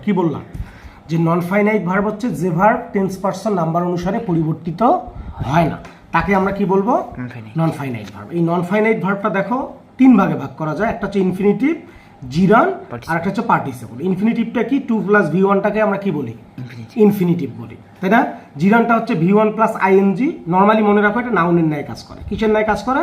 কি বললাম যে নন ফাইনাইট ভার্ব হচ্ছে যে ভার্ব টেন্স পার্সন নাম্বার অনুসারে পরিবর্তিত হয় না, তাকে আমরা কি বলবো? Non finite verb. এই নন ফাইনাইট ভার্বটা দেখো তিন ভাগে ভাগ করা যায়, একটা হচ্ছে ইনফিনিটিভ, জিরান, আর একটা হচ্ছে পার্টিসিপল। ইনফিনিটিভটা কি? 2 + V1টাকে আমরা কি বলি? ইনফিনিটিভ বলি, তাই না? জিরানটা হচ্ছে V1 + ING। নর্মালি মনে রাখো এটা নাউনের ন্যায় কাজ করে। কিসের ন্যায় কাজ করে?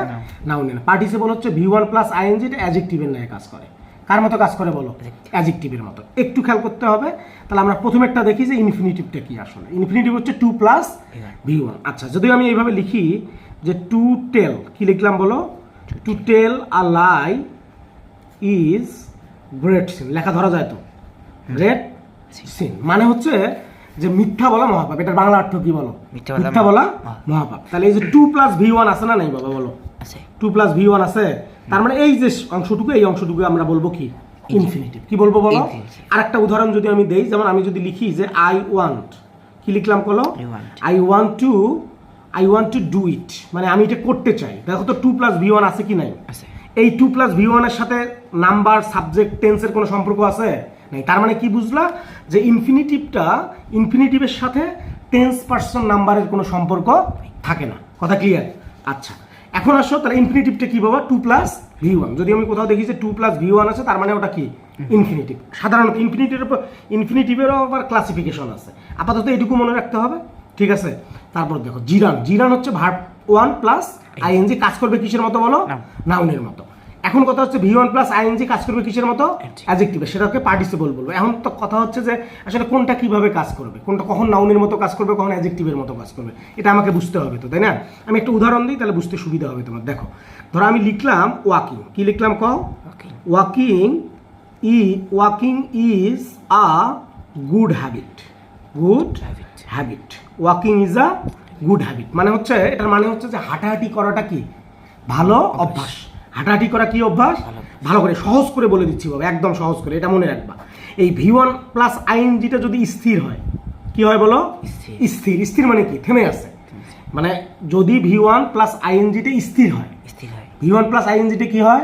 নাউনের। পার্টিসিপল হচ্ছে V1 + ING, এটা অ্যাডজেক্টিভের ন্যায় কাজ করে। কার মতো কাজ করে বলো? অ্যাডজেক্টিভের মতো। একটু খেয়াল করতে হবে। তাহলে আমরা প্রথমেরটা দেখি যে ইনফিনিটিভটা কি আসলে। ইনফিনিটিভ হচ্ছে 2 + V1। আচ্ছা, যদি আমি এইভাবে লিখি যে টু টেল, কি লিখলাম বলো? To tell a lie is great sin. লেখা ধরা যায় তো? গ্রেট সিন মানে হচ্ছে যে মিথ্যা বলা মহাপাপ। এটার বাংলা অর্থ কি বলো? মিথ্যা বলা মহাপাপ। তাহলে এই যে 2 + V1 আছে না নাই বাবা বলো? 2 + V1 আছে, তার মানে এই যে অংশটুকু, এই অংশটুকু আমরা বলবো কি? ইনফিনিটিভ। কি বলবো বলো? আরেকটা উদাহরণ যদি আমি দেই, যেমন আমি যদি লিখি যে আই ওয়ান্ট, কি লিখলাম বলো? I want to do it, মানে আমি এটা করতে চাই। দেখো তো 2 + V1 আছে কি নাই? এই 2 + V1 এর সাথে নাম্বার, সাবজেক্ট, টেন্সের কোনো সম্পর্ক আছে? নাই। তার মানে কি বুঝলা? যে ইনফিনিটিভের সাথে টেন্স পার্সন নাম্বারের কোনো সম্পর্ক থাকে না। কথা ক্লিয়ার? আচ্ছা, এখন আসো তাহলে ইনফিনিটিভটা কি বাবা? 2 + V1। যদি আমি কোথাও দেখি যে 2 + V1 আছে, তার মানে ওটা কি? ইনফিনিটিভ। সাধারণত ইনফিনিটিভেরও আবার ক্লাসিফিকেশন আছে। আপাতত এটুকু মনে রাখতে হবে, ঠিক আছে? তারপর দেখো জিরান হচ্ছে ভার্ব 1 + ING, কাজ করবে কিসের মতো বলো? নাউনের মতো। এখন কথা হচ্ছে V1 + ING কাজ করবে কিসের মতো? অ্যাডজেক্টিভে, সেটাকে পার্টিসিপল বলবো। এখন তো কথা হচ্ছে যে আসলে কোনটা কিভাবে কাজ করবে, কোনটা কখন নাউনের মতো কাজ করবে, কখন অ্যাডজেক্টিভের মতো কাজ করবে, এটা আমাকে বুঝতে হবে তো, তাই না? আমি একটা উদাহরণ দিই, তাহলে বুঝতে সুবিধা হবে তোমার। দেখো, ধরো আমি লিখলাম ওয়াকিং। কি লিখলাম কও? Walking is a good habit. Walking is a good habit মানে হচ্ছে, এটার মানে হচ্ছে যে হাঁটাহাঁটি করাটা কি? ভালো অভ্যাস। হাঁটাহাঁটি করা কি অভ্যাস? ভালো করে, সহজ করে বলে দিচ্ছি বাবা, একদম সহজ করে, এটা মনে রাখবা। এই V1 + INGটা যদি স্থির হয়, কি হয় বলো? স্থির মানে কি? থেমে আছে। মানে যদি V1 + INGটা স্থির হয়, V1 + INGটা কি হয়?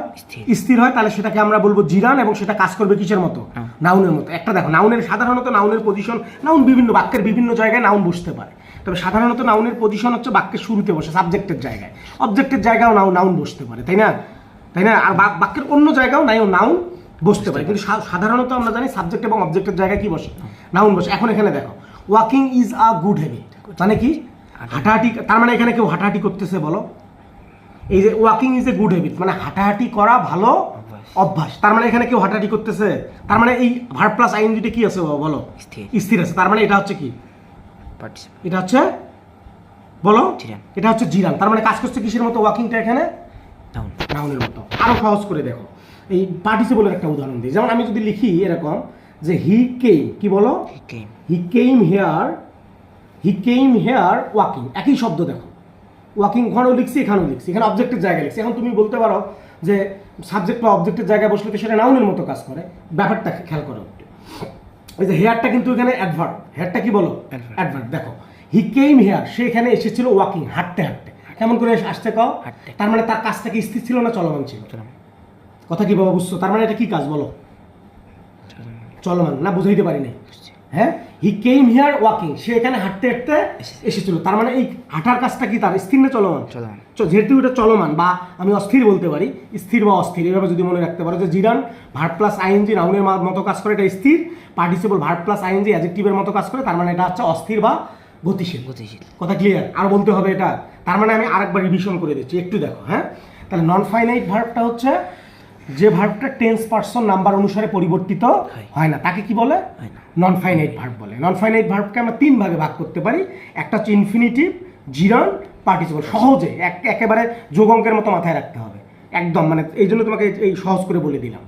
স্থির হয়, তাহলে সেটাকে আমরা বলবো জিরান, এবং সেটা কাজ করবে কিসের মতো? নাউনের মতো। একটা দেখো, সাধারণত নাউনের পজিশন, নাউন বিভিন্ন বাক্যের বিভিন্ন জায়গায় নাউন বসতে পারে, তবে সাধারণত নাউনের পজিশন হচ্ছে বাক্যের শুরুতে বসে, সাবজেক্টের জায়গায়। অবজেক্টের জায়গাও নাউন বসতে পারে, তাই না? আর বাক্যের অন্য জায়গাও নাউন বসতে পারে, কিন্তু সাধারণত আমরা জানি সাবজেক্ট এবং অবজেক্টের জায়গায় কি বসে? নাউন বসে। এখন এখানে দেখো, walking is a good habit মানে কি? হাঁটাহাঁটি। তার মানে এখানে কেউ হাঁটাহাঁটি করতেছে বলো? এই যে walking is a good habit মানে হাঁটাহাঁটি করা ভালো অভ্যাস। তার মানে এখানে কেউ হাঁটাহাঁটি করতেছে, তার মানে এই ভার্ব + INGটা কি আছে বলো? স্থির আছে। তার মানে এটা হচ্ছে কি? এটা হচ্ছে বলো? এটা হচ্ছে জিরান। তার মানে কাজ করছে কিসের মতো? ওয়াকিংটা এখানে নাউনের মতো। আরো সহজ করে দেখো, এই পার্টিসিপলের একটা উদাহরণ দিই। যেমন আমি যদি লিখি এরকম যে হি কেম, কি বলো? হি কেম হেয়ার ওয়াকিং। একই শব্দ দেখো, ওয়াকিং ওখানেও লিখছি, এখানেও লিখছি, এখানে অবজেক্টের জায়গায় লিখছি। এখন তুমি বলতে পারো যে সাবজেক্ট বা অবজেক্টের জায়গায় বসলে তো সেটা নাউনের মতো কাজ করে। ব্যাপারটা খেয়াল করো একটু। এই যে হেয়ারটা কিন্তু এখানে অ্যাডভার্ব। হেয়ারটা কি বলো? অ্যাডভার্ব। দেখো, হি কেম হেয়ার, সে এখানে এসেছিল ওয়াকিং, হাঁটতে হাঁটতে। কেমন করে আসতে কও? তার মানে তার কাজটা কি স্থির ছিল না চলমান ছিল? কথা কি বাবা বুঝছো? তার মানে এটা কি কাজ বলো? চলমান না? বুঝাইতে পারি নাই? হ্যাঁ, হি কেম হিয়ার ওয়াকিং, সে এখানে হাঁটতে হাঁটতে এসেছিল। তার মানে এই হাঁটার কাজটা কি তার স্থির না চলমান? যেহেতু এটা চলমান, বা আমি অস্থির বলতে পারি, স্থির বা অস্থির, এভাবে যদি মনে রাখতে পারো যে জিরান ভার্ব + ING নাউনের মতো কাজ করে, এটা স্থির। পার্টিসিপল ভার্ব + ING অ্যাডজেক্টিভের মতো কাজ করে, তার মানে এটা হচ্ছে অস্থির বা গতিশীল। কথা ক্লিয়ার? আর বলতে হবে এটা। তার মানে আমি আরেকবার রিভিশন করে দিচ্ছি, একটু দেখো। হ্যাঁ, তাহলে নন ফাইনাইট ভার্বটা হচ্ছে যে ভার্বটা টেন্স পার্সন নাম্বার অনুসারে পরিবর্তিত হয় না, তাকে কি বলে? নন ফাইনাইট ভার্ব বলে। নন ফাইনাইট ভার্বকে আমরা তিন ভাগে ভাগ করতে পারি। একটা হচ্ছে ইনফিনিটিভ, জিরান, পার্টিসিপল। সহজে একেবারে যোগ অঙ্কের মতো মাথায় রাখতে হবে একদম। মানে এই জন্য তোমাকে এই সহজ করে বলে দিলাম।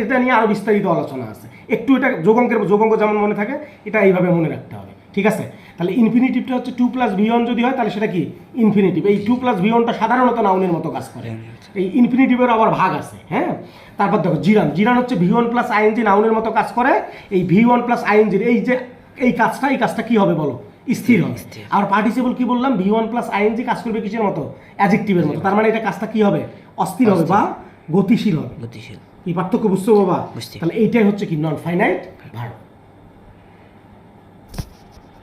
এটা নিয়ে আরো বিস্তারিত আলোচনা আছে। একটু এটা যোগ অঙ্ক যেমন মনে থাকে, এটা এইভাবে মনে রাখতে হবে, ঠিক আছে? তাহলে ইনফিনিটিভটা হচ্ছে 2 + V1 যদি হয়, তাহলে সেটা কি? ইনফিনিটিভ। এই 2 + V1টা সাধারণত নাউনের মতো কাজ করে। এই ইনফিনিটিভের আবার ভাগ আছে। হ্যাঁ, তারপর দেখো জিরান হচ্ছে V1 + ING নাউনের মতো কাজ করে। এই V1 + ING এই কাজটা কি হবে বলো? স্থির হবে। আর পার্টিসিপল কি বললাম? V1 + ING কাজ করবে কিসের মতো? অ্যাডজেক্টিভের মতো। তার মানে এটা কাজটা কি হবে? অস্থির হবে বা গতিশীল হবে। এই পার্থক্য বুঝছো বাবা? তাহলে এইটাই হচ্ছে কি নন ফাইনাইট ভার্ব।